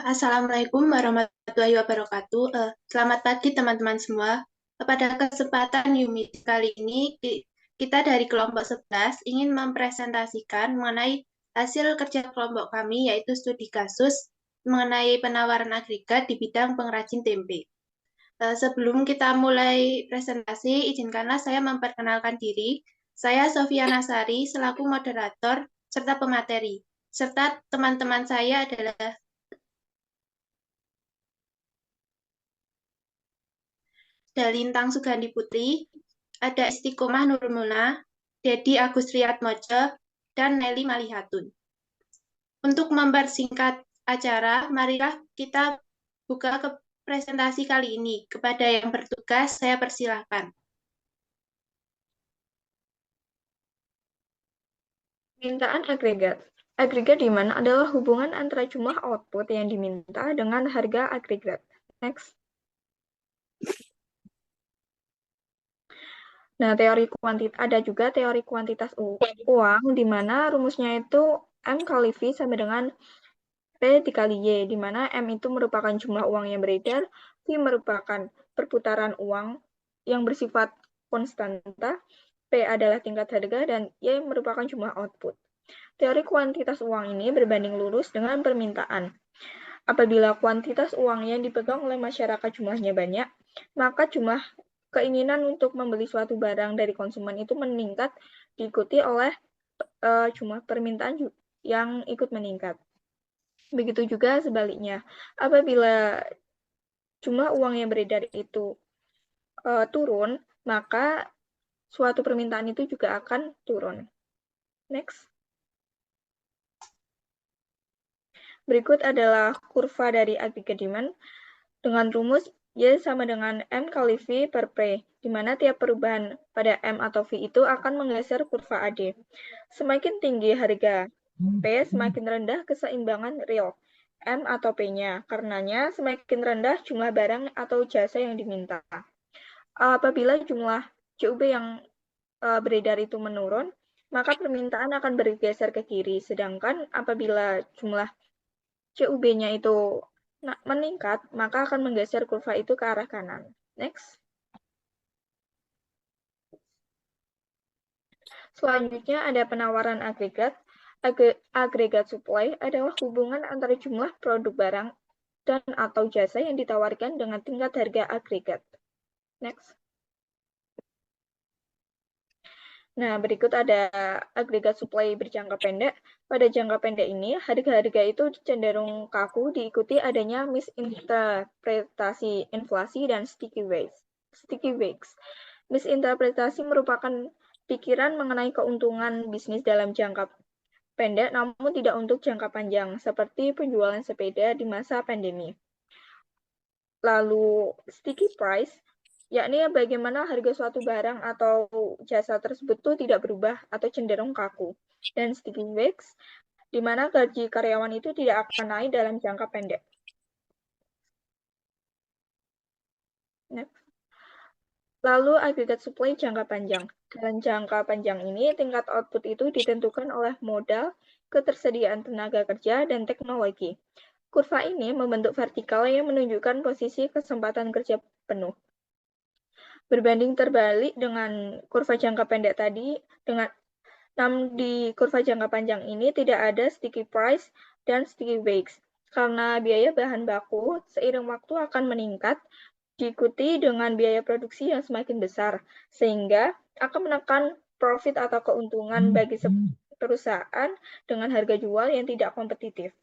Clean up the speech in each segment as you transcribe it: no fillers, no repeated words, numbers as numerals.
Assalamualaikum warahmatullahi wabarakatuh. Selamat pagi teman-teman semua. Pada kesempatan Yumi kali ini, kita dari kelompok 11 ingin mempresentasikan mengenai hasil kerja kelompok kami, yaitu studi kasus mengenai penawaran agregat di bidang pengrajin tempe. Sebelum kita mulai presentasi, izinkanlah saya memperkenalkan diri. Saya Sofiana Sari, selaku moderator serta pemateri. Serta teman-teman saya adalah Dalintang Sugandi Putri, ada Istiqomah Nurmula, Dedi Agus Riyatmojo, dan Nelly Malihatun. Untuk mempersingkat acara, marilah kita buka ke presentasi kali ini. Kepada yang bertugas, saya persilahkan. Permintaan agregat. Agregat di mana adalah hubungan antara jumlah output yang diminta dengan harga agregat. Next. Nah, ada juga teori kuantitas uang, di mana rumusnya itu M kali V sama dengan P dikali Y, di mana M itu merupakan jumlah uang yang beredar, V merupakan perputaran uang yang bersifat konstanta, P adalah tingkat harga, dan Y merupakan jumlah output. Teori kuantitas uang ini berbanding lurus dengan permintaan. Apabila kuantitas uang yang dipegang oleh masyarakat jumlahnya banyak, maka jumlah keinginan untuk membeli suatu barang dari konsumen itu meningkat, diikuti oleh jumlah permintaan yang ikut meningkat. Begitu juga sebaliknya, apabila jumlah uang yang beredar itu turun, maka suatu permintaan itu juga akan turun. Next. Berikut adalah kurva dari aggregate demand dengan rumus Y sama dengan M kali V per P, di mana tiap perubahan pada M atau V itu akan menggeser kurva AD. Semakin tinggi harga P, semakin rendah keseimbangan real M atau P-nya. Karenanya, semakin rendah jumlah barang atau jasa yang diminta. Apabila jumlah CUB yang beredar itu menurun, maka permintaan akan bergeser ke kiri. Sedangkan apabila jumlah CUB-nya itu meningkat, maka akan menggeser kurva itu ke arah kanan. Next. Selanjutnya ada penawaran agregat. Agregat supply adalah hubungan antara jumlah produk barang dan atau jasa yang ditawarkan dengan tingkat harga agregat. Next. Nah, berikut ada agregat supply berjangka pendek. Pada jangka pendek ini, harga-harga itu cenderung kaku diikuti adanya misinterpretasi inflasi dan sticky weights. Misinterpretasi merupakan pikiran mengenai keuntungan bisnis dalam jangka pendek, namun tidak untuk jangka panjang, seperti penjualan sepeda di masa pandemi. Lalu, sticky price, yakni bagaimana harga suatu barang atau jasa tersebut itu tidak berubah atau cenderung kaku. Dan sticky weights, di mana gaji karyawan itu tidak akan naik dalam jangka pendek. Next. Lalu agregat supply jangka panjang. Dalam jangka panjang ini, tingkat output itu ditentukan oleh modal, ketersediaan tenaga kerja, dan teknologi. Kurva ini membentuk vertikal yang menunjukkan posisi kesempatan kerja penuh. Berbanding terbalik dengan kurva jangka pendek tadi, namun di kurva jangka panjang ini tidak ada sticky price dan sticky weights. Karena biaya bahan baku seiring waktu akan meningkat, diikuti dengan biaya produksi yang semakin besar, sehingga akan menekan profit atau keuntungan bagi perusahaan dengan harga jual yang tidak kompetitif.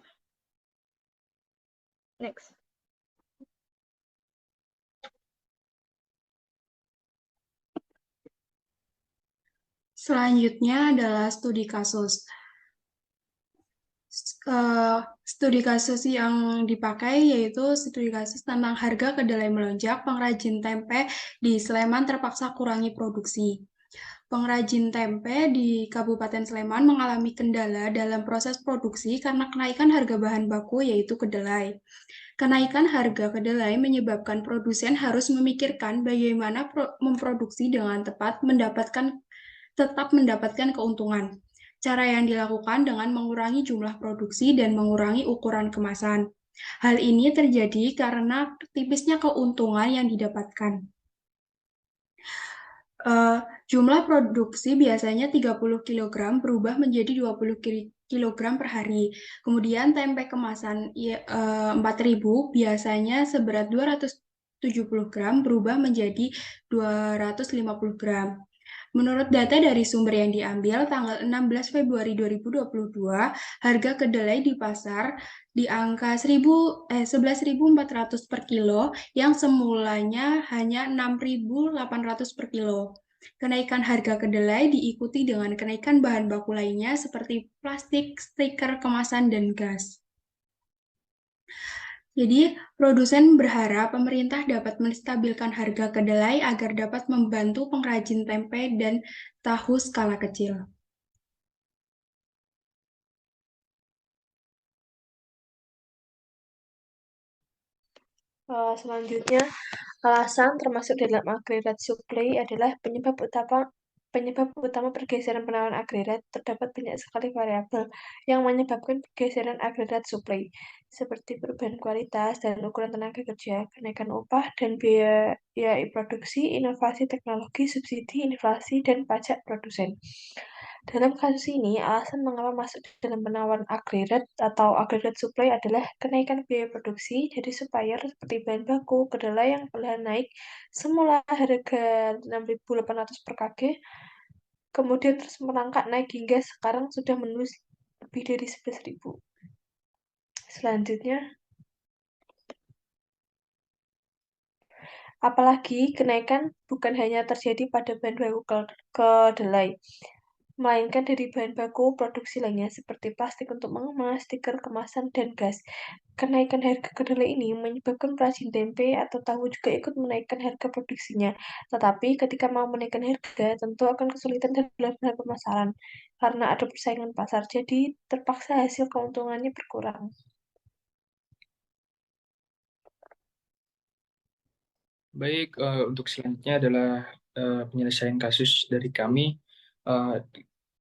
Next. Selanjutnya adalah studi kasus. Studi kasus yang dipakai yaitu studi kasus tentang harga kedelai melonjak, pengrajin tempe di Sleman terpaksa kurangi produksi. Pengrajin tempe di Kabupaten Sleman mengalami kendala dalam proses produksi karena kenaikan harga bahan baku yaitu kedelai. Kenaikan harga kedelai menyebabkan produsen harus memikirkan bagaimana memproduksi dengan tepat, mendapatkan tetap mendapatkan keuntungan. Cara yang dilakukan dengan mengurangi jumlah produksi dan mengurangi ukuran kemasan. Hal ini terjadi karena tipisnya keuntungan yang didapatkan. Jumlah produksi biasanya 30 kg berubah menjadi 20 kg per hari. Kemudian tempe kemasan 4.000 biasanya seberat 270 gram berubah menjadi 250 gram. Menurut data dari sumber yang diambil, tanggal 16 Februari 2022, harga kedelai di pasar di angka 11.400 per kilo yang semulanya hanya 6.800 per kilo. Kenaikan harga kedelai diikuti dengan kenaikan bahan baku lainnya seperti plastik, stiker, kemasan, dan gas. Jadi, produsen berharap pemerintah dapat menstabilkan harga kedelai agar dapat membantu pengrajin tempe dan tahu skala kecil. Selanjutnya, alasan termasuk dalam agregat supply adalah penyebab utama pergeseran penawaran agregat. Terdapat banyak sekali variabel yang menyebabkan pergeseran agregat supply, seperti perubahan kualitas dan ukuran tenaga kerja, kenaikan upah dan biaya produksi, inovasi teknologi, subsidi, inflasi, dan pajak produsen. Dalam kasus ini, alasan mengapa masuk dalam penawaran agregat atau agregat supply adalah kenaikan biaya produksi dari supplier seperti bahan baku, kedelai yang perlahan naik semula harga 6.800 per kg, kemudian terus merangkak naik hingga sekarang sudah menembus lebih dari 11.000. Selanjutnya, apalagi kenaikan bukan hanya terjadi pada bahan baku kedelai, melainkan dari bahan baku produksi lainnya seperti plastik untuk mengemas, stiker, kemasan, dan gas. Kenaikan harga kedelai ini menyebabkan perajin tempe atau tahu juga ikut menaikkan harga produksinya. Tetapi ketika mau menaikkan harga, tentu akan kesulitan dalam hal pemasaran karena ada persaingan pasar. Jadi terpaksa hasil keuntungannya berkurang. Baik, untuk selanjutnya adalah penyelesaian kasus dari kami.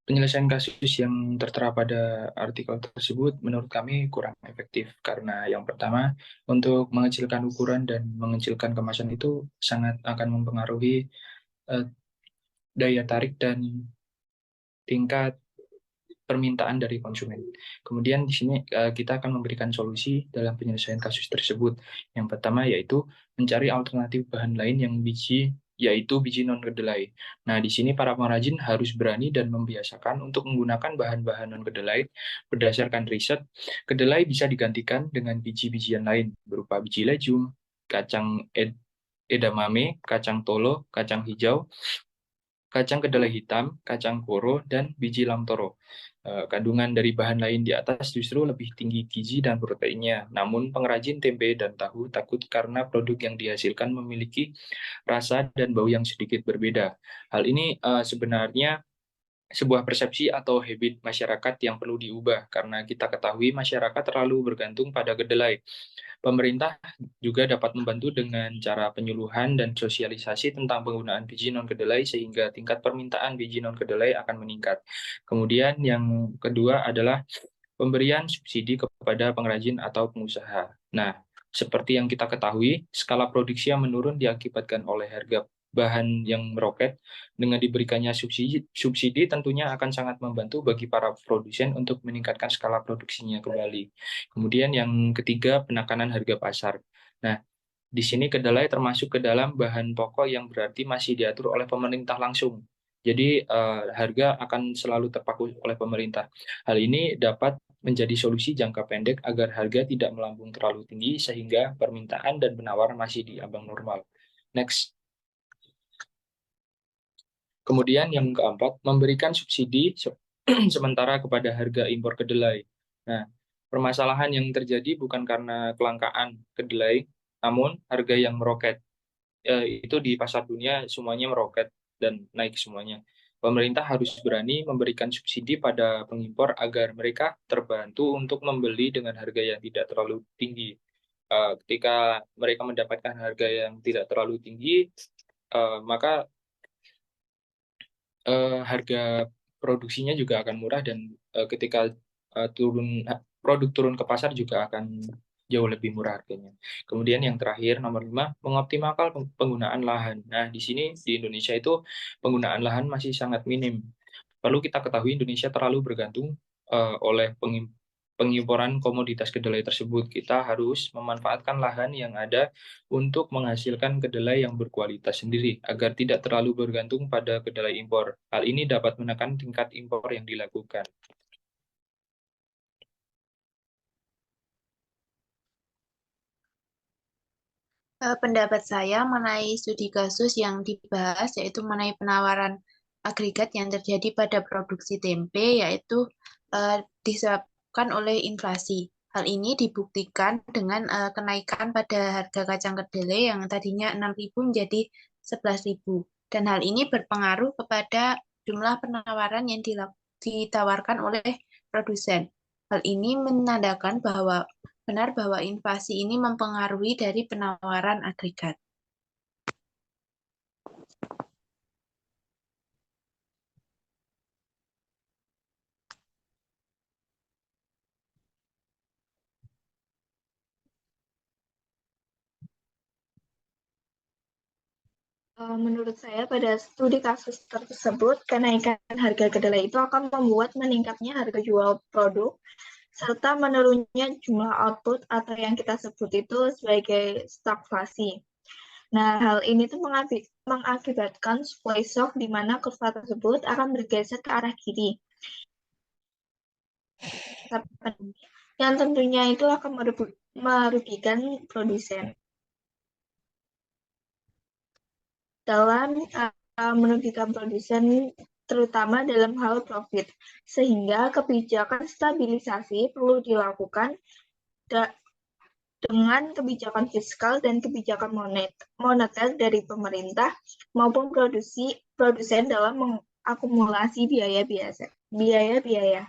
Penyelesaian kasus yang tertera pada artikel tersebut menurut kami kurang efektif karena yang pertama, untuk mengecilkan ukuran dan mengecilkan kemasan itu sangat akan mempengaruhi daya tarik dan tingkat permintaan dari konsumen. Kemudian di sini kita akan memberikan solusi dalam penyelesaian kasus tersebut. Yang pertama yaitu mencari alternatif bahan lain yaitu biji non kedelai. Nah, di sini para pengrajin harus berani dan membiasakan untuk menggunakan bahan-bahan non kedelai. Berdasarkan riset, kedelai bisa digantikan dengan biji-bijian lain berupa biji lejum, kacang edamame, kacang tolo, kacang hijau, kacang kedelai hitam, kacang koro, dan biji lamtoro. Kandungan dari bahan lain di atas justru lebih tinggi gizi dan proteinnya. Namun pengrajin tempe dan tahu takut karena produk yang dihasilkan memiliki rasa dan bau yang sedikit berbeda. Hal ini sebenarnya sebuah persepsi atau habit masyarakat yang perlu diubah karena kita ketahui masyarakat terlalu bergantung pada kedelai. Pemerintah juga dapat membantu dengan cara penyuluhan dan sosialisasi tentang penggunaan biji non-kedelai sehingga tingkat permintaan biji non-kedelai akan meningkat. Kemudian yang kedua adalah pemberian subsidi kepada pengrajin atau pengusaha. Nah, seperti yang kita ketahui, skala produksi yang menurun diakibatkan oleh harga bahan yang meroket. Dengan diberikannya subsidi tentunya akan sangat membantu bagi para produsen untuk meningkatkan skala produksinya kembali. Kemudian yang ketiga, penekanan harga pasar. Nah, di sini kedelai termasuk ke dalam bahan pokok yang berarti masih diatur oleh pemerintah langsung. Jadi harga akan selalu terpaku oleh pemerintah. Hal ini dapat menjadi solusi jangka pendek agar harga tidak melambung terlalu tinggi sehingga permintaan dan penawaran masih di ambang normal. Next. Kemudian yang keempat, memberikan subsidi sementara kepada harga impor kedelai. Nah, permasalahan yang terjadi bukan karena kelangkaan kedelai, namun harga yang meroket. Itu di pasar dunia semuanya meroket dan naik semuanya. Pemerintah harus berani memberikan subsidi pada pengimpor agar mereka terbantu untuk membeli dengan harga yang tidak terlalu tinggi. Ketika mereka mendapatkan harga yang tidak terlalu tinggi, maka harga produksinya juga akan murah dan ketika produk turun ke pasar juga akan jauh lebih murah harganya. Kemudian yang terakhir nomor 5, mengoptimalkan penggunaan lahan. Nah, di sini di Indonesia itu penggunaan lahan masih sangat minim. Perlu kita ketahui Indonesia terlalu bergantung oleh pengimporan komoditas kedelai tersebut. Kita harus memanfaatkan lahan yang ada untuk menghasilkan kedelai yang berkualitas sendiri agar tidak terlalu bergantung pada kedelai impor. Hal ini dapat menekan tingkat impor yang dilakukan. Pendapat saya mengenai studi kasus yang dibahas yaitu mengenai penawaran agregat yang terjadi pada produksi tempe yaitu disebabkan oleh inflasi. Hal ini dibuktikan dengan kenaikan pada harga kacang kedelai yang tadinya 6.000 menjadi 11.000. Dan hal ini berpengaruh kepada jumlah penawaran yang ditawarkan oleh produsen. Hal ini menandakan benar bahwa inflasi ini mempengaruhi dari penawaran agregat. Menurut saya, pada studi kasus tersebut, kenaikan harga kedelai itu akan membuat meningkatnya harga jual produk, serta menurunnya jumlah output atau yang kita sebut itu sebagai stagflasi. Nah, hal ini tuh mengakibatkan supply shock di mana kurva tersebut akan bergeser ke arah kiri. Yang tentunya itu akan merugikan produsen. Dalam merugikan produsen terutama dalam hal profit, sehingga kebijakan stabilisasi perlu dilakukan dengan kebijakan fiskal dan kebijakan moneter dari pemerintah maupun produsen dalam mengakumulasi biaya-biaya.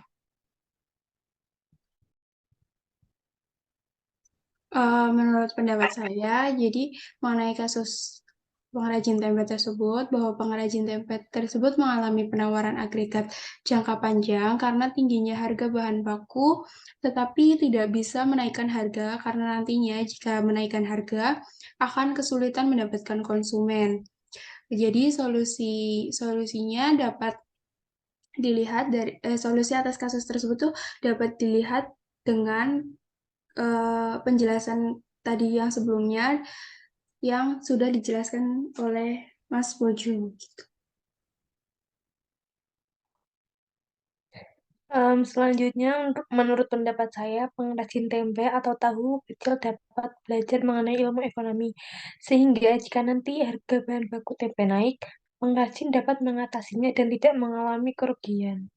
Menurut pendapat saya, jadi mengenai kasus pengrajin tempe tersebut, bahwa pengrajin tempe tersebut mengalami penawaran agregat jangka panjang karena tingginya harga bahan baku, tetapi tidak bisa menaikkan harga karena nantinya jika menaikkan harga akan kesulitan mendapatkan konsumen. Jadi solusinya dapat dilihat dari solusi atas kasus tersebut tuh dapat dilihat dengan penjelasan tadi yang sebelumnya yang sudah dijelaskan oleh Mas Bojo. Selanjutnya, menurut pendapat saya, pengrajin tempe atau tahu kecil dapat belajar mengenai ilmu ekonomi, sehingga jika nanti harga bahan baku tempe naik, pengrajin dapat mengatasinya dan tidak mengalami kerugian.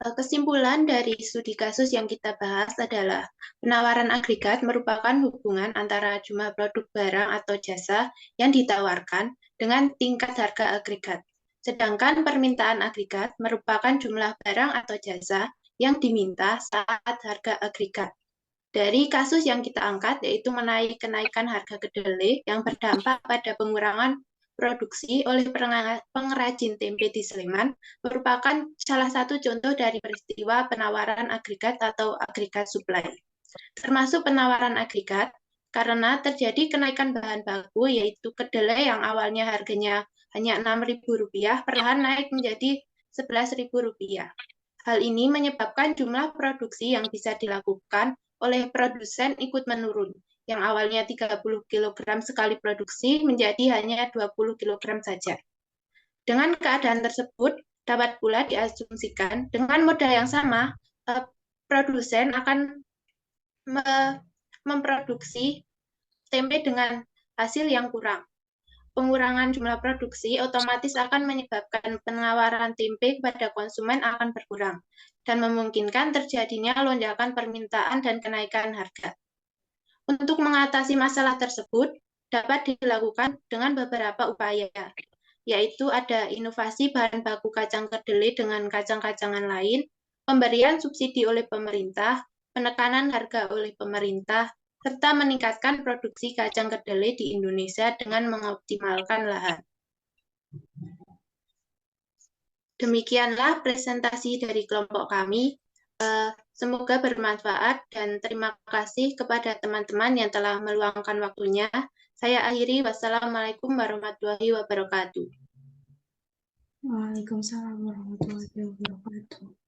Kesimpulan dari studi kasus yang kita bahas adalah penawaran agregat merupakan hubungan antara jumlah produk barang atau jasa yang ditawarkan dengan tingkat harga agregat. Sedangkan permintaan agregat merupakan jumlah barang atau jasa yang diminta saat harga agregat. Dari kasus yang kita angkat yaitu mengenai kenaikan harga kedelai yang berdampak pada pengurangan produksi oleh pengrajin tempe di Sleman merupakan salah satu contoh dari peristiwa penawaran agregat atau agregat supply. Termasuk penawaran agregat karena terjadi kenaikan bahan baku yaitu kedelai yang awalnya harganya hanya Rp6.000 perlahan naik menjadi Rp11.000. Hal ini menyebabkan jumlah produksi yang bisa dilakukan oleh produsen ikut menurun, yang awalnya 30 kg sekali produksi menjadi hanya 20 kg saja. Dengan keadaan tersebut, dapat pula diasumsikan dengan modal yang sama, produsen akan memproduksi tempe dengan hasil yang kurang. Pengurangan jumlah produksi otomatis akan menyebabkan penawaran tempe kepada konsumen akan berkurang dan memungkinkan terjadinya lonjakan permintaan dan kenaikan harga. Untuk mengatasi masalah tersebut dapat dilakukan dengan beberapa upaya, yaitu ada inovasi bahan baku kacang kedelai dengan kacang-kacangan lain, pemberian subsidi oleh pemerintah, penekanan harga oleh pemerintah, serta meningkatkan produksi kacang kedelai di Indonesia dengan mengoptimalkan lahan. Demikianlah presentasi dari kelompok kami. Semoga bermanfaat dan terima kasih kepada teman-teman yang telah meluangkan waktunya. Saya akhiri, wassalamualaikum warahmatullahi wabarakatuh. Waalaikumsalam warahmatullahi wabarakatuh.